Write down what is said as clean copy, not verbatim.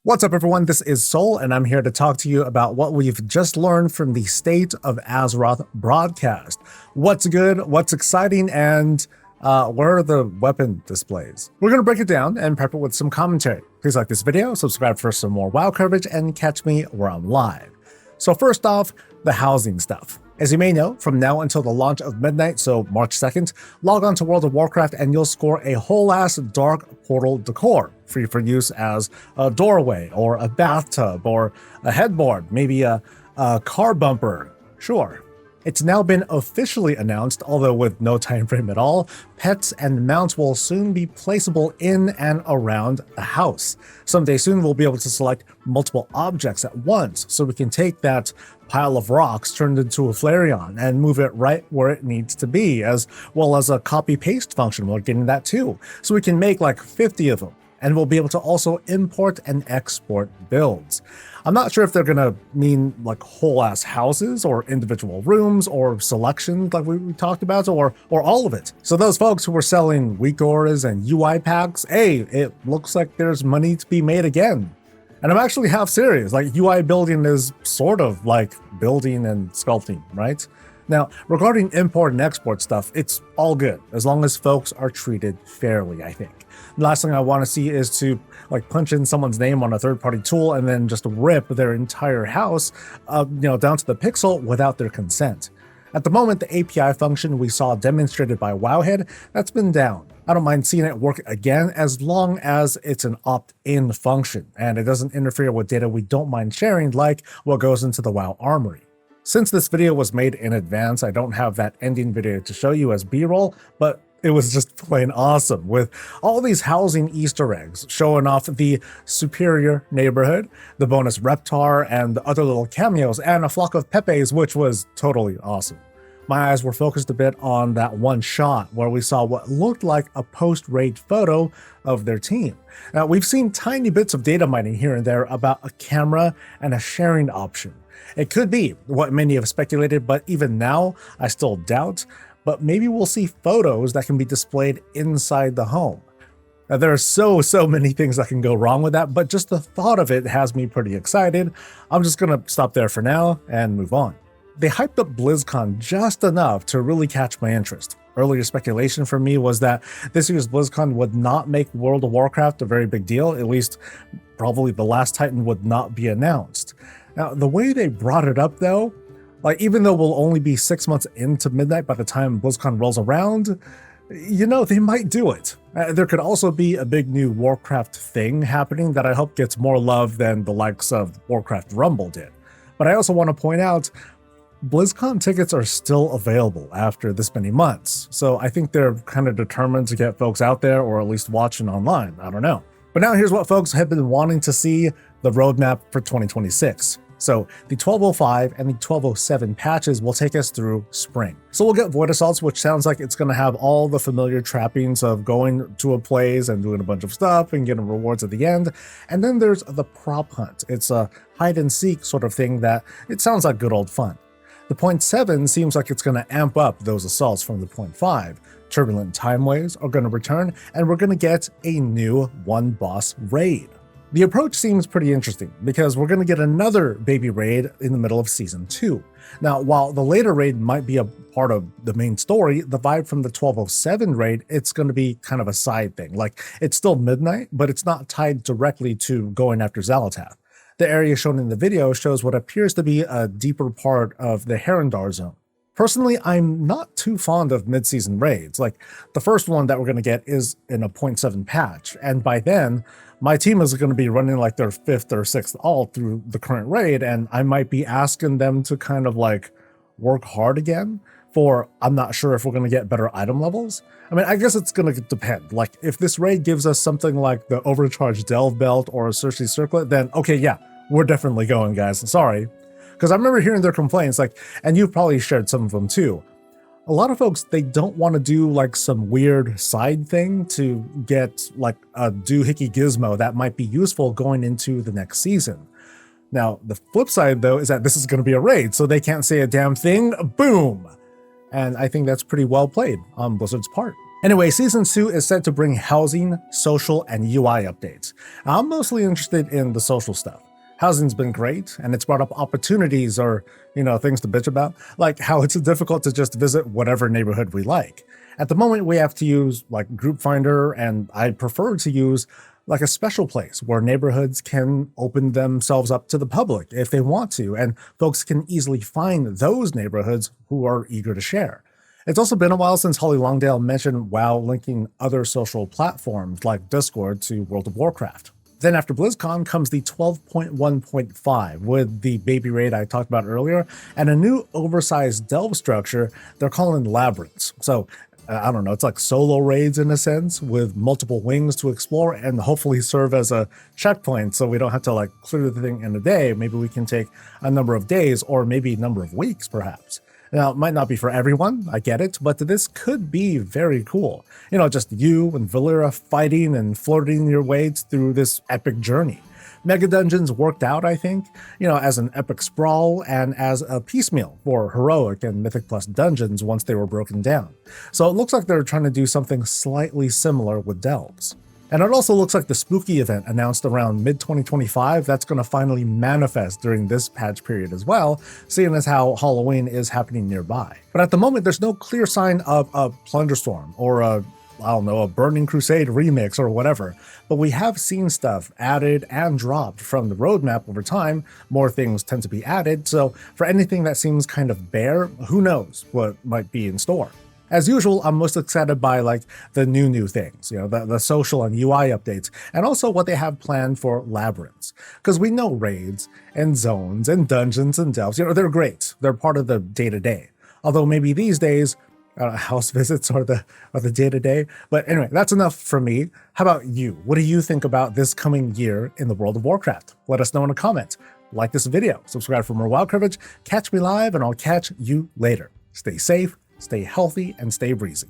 What's up, everyone? This is Soul, and I'm here to talk to you about what we've just learned from the State of Azeroth broadcast. What's good, what's exciting, and where are the weapon displays? We're going to break it down and prep it with some commentary. Please like this video, subscribe for some more WoW coverage, and catch me where I'm live. So first off, the housing stuff. As you may know, from now until the launch of Midnight, so March 2nd, log on to World of Warcraft and you'll score a whole-ass dark portal decor, free for use as a doorway, or a bathtub, or a headboard, maybe a car bumper, sure. It's now been officially announced, although with no time frame at all, pets and mounts will soon be placeable in and around the house. Someday soon we'll be able to select multiple objects at once, so we can take that pile of rocks turned into a Flareon and move it right where it needs to be, as well as a copy-paste function. We're getting that too, so we can make like 50 of them. And we'll be able to also import and export builds. I'm not sure if they're gonna mean like whole ass houses or individual rooms or selections like we talked about, or all of it. So those folks who were selling weak auras and UI packs, hey, it looks like there's money to be made again. And I'm actually half serious, like UI building is sort of like building and sculpting, right? Now, regarding import and export stuff, it's all good, as long as folks are treated fairly, I think. The last thing I want to see is to like punch in someone's name on a third-party tool and then just rip their entire house, down to the pixel without their consent. At the moment, the API function we saw demonstrated by Wowhead, that's been down. I don't mind seeing it work again as long as it's an opt-in function and it doesn't interfere with data we don't mind sharing, like what goes into the WoW Armory. Since this video was made in advance, I don't have that ending video to show you as B-roll, but it was just plain awesome with all these housing Easter eggs showing off the superior neighborhood, the bonus Reptar, and the other little cameos, and a flock of Pepes, which was totally awesome. My eyes were focused a bit on that one shot where we saw what looked like a post-raid photo of their team. Now, we've seen tiny bits of data mining here and there about a camera and a sharing option. It could be what many have speculated, but even now, I still doubt. But maybe we'll see photos that can be displayed inside the home. Now, there are so many things that can go wrong with that, but just the thought of it has me pretty excited. I'm just gonna stop there for now and move on. They hyped up BlizzCon just enough to really catch my interest. Earlier speculation for me was that this year's BlizzCon would not make World of Warcraft a very big deal, at least probably the last Titan would not be announced. Now, the way they brought it up though, like even though we'll only be 6 months into Midnight by the time BlizzCon rolls around, they might do it. There could also be a big new Warcraft thing happening that I hope gets more love than the likes of Warcraft Rumble did. But I also want to point out, BlizzCon tickets are still available after this many months, so I think they're kind of determined to get folks out there or at least watching online, I don't know. But now here's what folks have been wanting to see, the roadmap for 2026. So the 1205 and the 1207 patches will take us through spring. So we'll get Void Assaults, which sounds like it's going to have all the familiar trappings of going to a place and doing a bunch of stuff and getting rewards at the end. And then there's the prop hunt. It's a hide and seek sort of thing that it sounds like good old fun. The 0.7 seems like it's going to amp up those assaults from the 0.5. Turbulent Time Waves are going to return, and we're going to get a new one boss raid. The approach seems pretty interesting because we're going to get another baby raid in the middle of Season 2. Now, while the later raid might be a part of the main story, the vibe from the 1207 raid, it's going to be kind of a side thing. Like, it's still Midnight, but it's not tied directly to going after Xal'atath. The area shown in the video shows what appears to be a deeper part of the Herondar zone. Personally, I'm not too fond of mid-season raids. Like, the first one that we're going to get is in a 0.7 patch, and by then, my team is going to be running like their 5th or 6th ult through the current raid, and I might be asking them to kind of like work hard again for, I'm not sure if we're going to get better item levels. I mean, I guess it's going to depend. Like, if this raid gives us something like the Overcharged Delve Belt or a Cersei Circlet, then okay, yeah, we're definitely going, guys. Sorry. Because I remember hearing their complaints, like, and you've probably shared some of them too. A lot of folks, they don't want to do like some weird side thing to get like a doohickey gizmo that might be useful going into the next season. Now, the flip side though is that this is going to be a raid, so they can't say a damn thing. Boom! And I think that's pretty well played on Blizzard's part. Anyway, Season 2 is set to bring housing, social, and UI updates. I'm mostly interested in the social stuff. Housing's been great, and it's brought up opportunities or, things to bitch about, like how it's difficult to just visit whatever neighborhood we like. At the moment, we have to use like Group Finder, and I prefer to use like a special place where neighborhoods can open themselves up to the public if they want to, and folks can easily find those neighborhoods who are eager to share. It's also been a while since Holly Longdale mentioned WoW linking other social platforms like Discord to World of Warcraft. Then after BlizzCon comes the 12.1.5 with the baby raid I talked about earlier and a new oversized delve structure they're calling Labyrinths. So I don't know, it's like solo raids in a sense with multiple wings to explore and hopefully serve as a checkpoint so we don't have to like clear the thing in a day. Maybe we can take a number of days or maybe a number of weeks perhaps. Now, it might not be for everyone, I get it, but this could be very cool. Just you and Valera fighting and flirting your way through this epic journey. Mega Dungeons worked out, I think, as an epic sprawl and as a piecemeal for Heroic and Mythic Plus dungeons once they were broken down. So it looks like they're trying to do something slightly similar with Delves. And it also looks like the spooky event announced around mid-2025 that's going to finally manifest during this patch period as well, seeing as how Halloween is happening nearby. But at the moment, there's no clear sign of a Plunderstorm or a Burning Crusade remix or whatever, but we have seen stuff added and dropped from the roadmap over time. More things tend to be added, so for anything that seems kind of bare, who knows what might be in store. As usual, I'm most excited by like the new things, the social and UI updates, and also what they have planned for Labyrinths. Because we know raids and zones and dungeons and delves, they're great. They're part of the day-to-day. Although maybe these days, house visits are the day-to-day. But anyway, that's enough from me. How about you? What do you think about this coming year in the World of Warcraft? Let us know in a comment. Like this video, subscribe for more WoW coverage, catch me live, and I'll catch you later. Stay safe, stay healthy, and stay breezy.